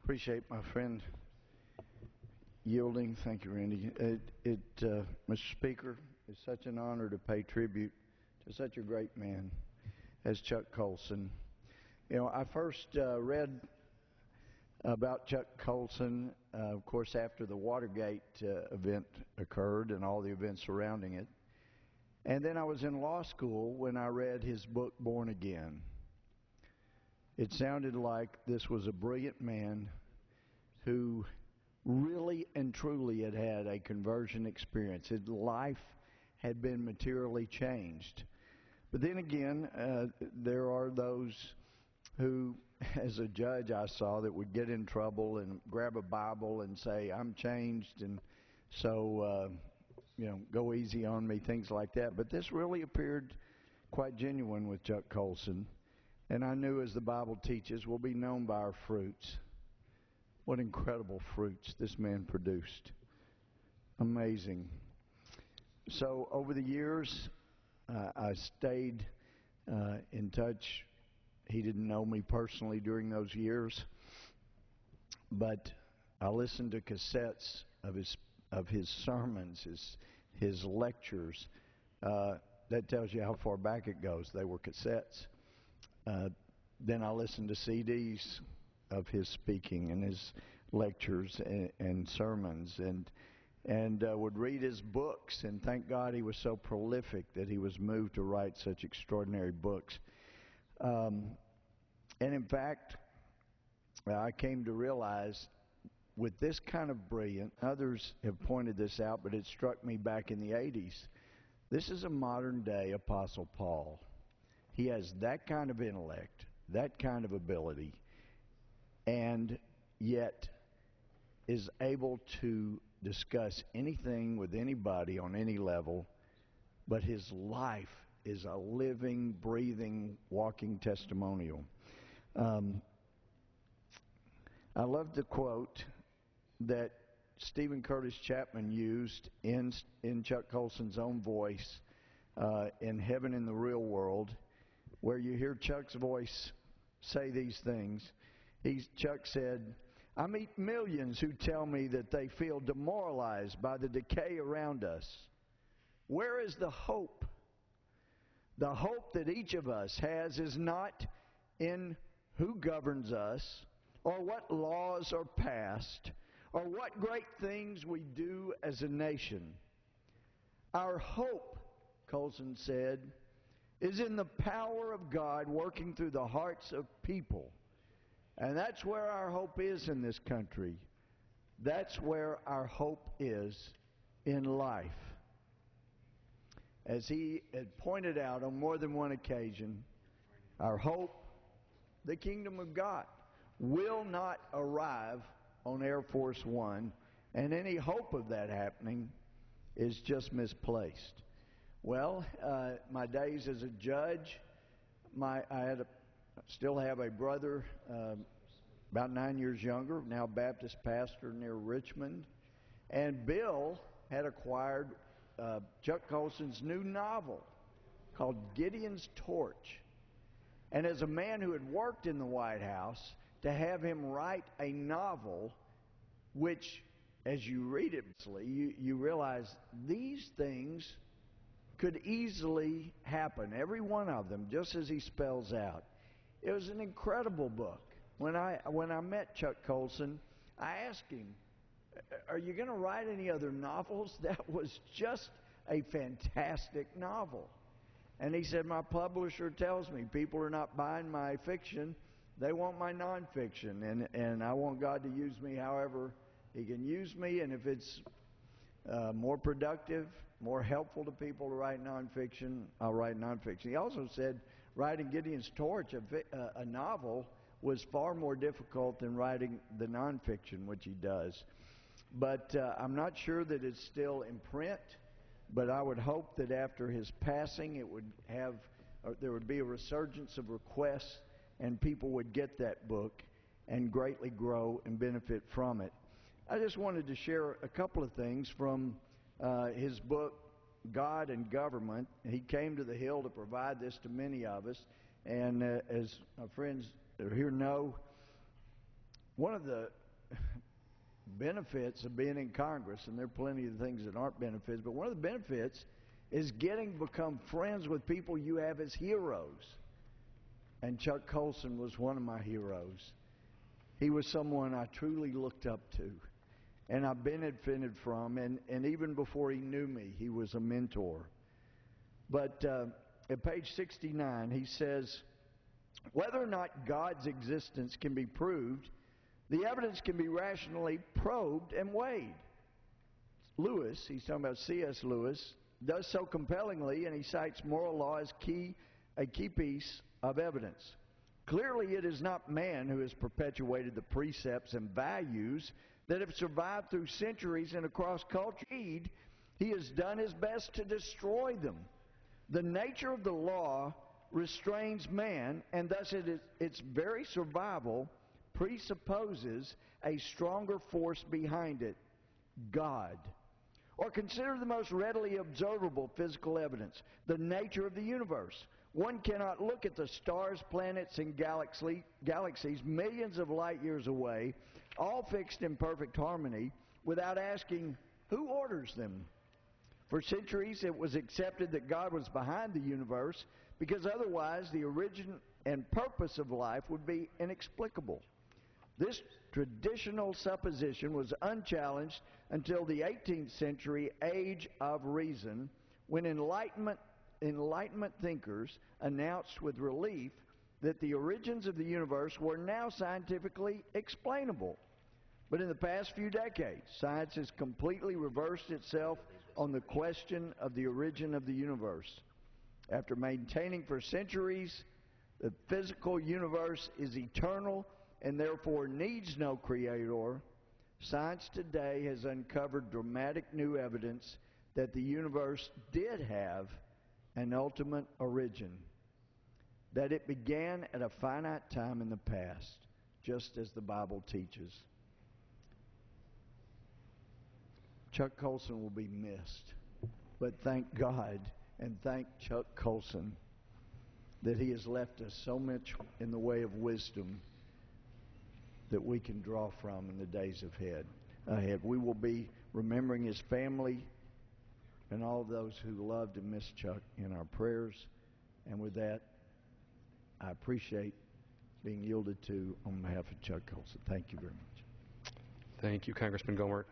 Appreciate my friend yielding. Thank you, Randy. Mr. Speaker, it's such an honor to pay tribute to such a great man as Chuck Colson. You know, I first read about Chuck Colson, of course, after the Watergate event occurred and all the events surrounding it. And then I was in law school when I read his book, Born Again. It sounded like this was a brilliant man who really and truly had had a conversion experience. His life had been materially changed. But then again, there are those who, as a judge I saw, that would get in trouble and grab a Bible and say, I'm changed, and so, go easy on me, things like that. But this really appeared quite genuine with Chuck Colson. And I knew, as the Bible teaches, we'll be known by our fruits. What incredible fruits this man produced. Amazing. So over the years, I stayed in touch. He didn't know me personally during those years, but I listened to cassettes of his sermons, his lectures. That tells you how far back it goes. They were cassettes. Then I listened to CDs of his speaking and his lectures and sermons, and would read his books. And thank God he was so prolific that he was moved to write such extraordinary books. And in fact, I came to realize with this kind of brilliance, others have pointed this out, but it struck me back in the 80s. This is a modern day Apostle Paul. He has that kind of intellect, that kind of ability, and yet is able to discuss anything with anybody on any level, but his life is a living, breathing, walking testimonial. I love the quote that Stephen Curtis Chapman used in Chuck Colson's own voice in Heaven in the Real World, where you hear Chuck's voice say these things. Chuck said, I meet millions who tell me that they feel demoralized by the decay around us. Where is the hope? The hope that each of us has is not in who governs us, or what laws are passed, or what great things we do as a nation. Our hope, Colson said, is in the power of God working through the hearts of people. And that's where our hope is in this country. That's where our hope is in life. As he had pointed out on more than one occasion, our hope, the kingdom of God, will not arrive on Air Force One, and any hope of that happening is just misplaced. Well, my days as a judge, I still have a brother about 9 years younger, now Baptist pastor near Richmond, and Bill had acquired Chuck Colson's new novel called Gideon's Torch. And as a man who had worked in the White House, to have him write a novel which, as you read it, you realize these things could easily happen, every one of them, just as he spells out. It was an incredible book. When I met Chuck Colson, I asked him, are you going to write any other novels? That was just a fantastic novel. And he said, my publisher tells me people are not buying my fiction, they want my nonfiction, and I want God to use me however he can use me, and if it's more productive, more helpful to people to write nonfiction, I'll write nonfiction. He also said writing Gideon's Torch, a novel, was far more difficult than writing the nonfiction, which he does. But I'm not sure that it's still in print, but I would hope that after his passing there would be a resurgence of requests and people would get that book and greatly grow and benefit from it. I just wanted to share a couple of things from his book, God and Government. He came to the Hill to provide this to many of us, and as our friends here know, one of the benefits of being in Congress, and there are plenty of things that aren't benefits, but one of the benefits is getting to become friends with people you have as heroes. And Chuck Colson was one of my heroes. He was someone I truly looked up to, and I benefited from, and even before he knew me, he was a mentor. But at page 69, he says, whether or not God's existence can be proved, the evidence can be rationally probed and weighed. Lewis, he's talking about C.S. Lewis, does so compellingly, and he cites moral law as a key piece of evidence. Clearly, it is not man who has perpetuated the precepts and values that have survived through centuries and across culture. Indeed, he has done his best to destroy them. The nature of the law restrains man, and thus its very survival presupposes a stronger force behind it, God. Or consider the most readily observable physical evidence, the nature of the universe. One cannot look at the stars, planets, and galaxies millions of light years away, all fixed in perfect harmony, without asking, who orders them? For centuries it was accepted that God was behind the universe, because otherwise the origin and purpose of life would be inexplicable. This traditional supposition was unchallenged until the 18th century age of reason, when Enlightenment thinkers announced with relief that the origins of the universe were now scientifically explainable. But in the past few decades, science has completely reversed itself on the question of the origin of the universe. After maintaining for centuries the physical universe is eternal and therefore needs no creator, science today has uncovered dramatic new evidence that the universe did have an ultimate origin, that it began at a finite time in the past, just as the Bible teaches. Chuck Colson will be missed, but thank God and thank Chuck Colson that he has left us so much in the way of wisdom that we can draw from in the days ahead. We will be remembering his family and all of those who loved and missed Chuck in our prayers. And with that, I appreciate being yielded to on behalf of Chuck Colson. Thank you very much. Thank you, Congressman Gohmert.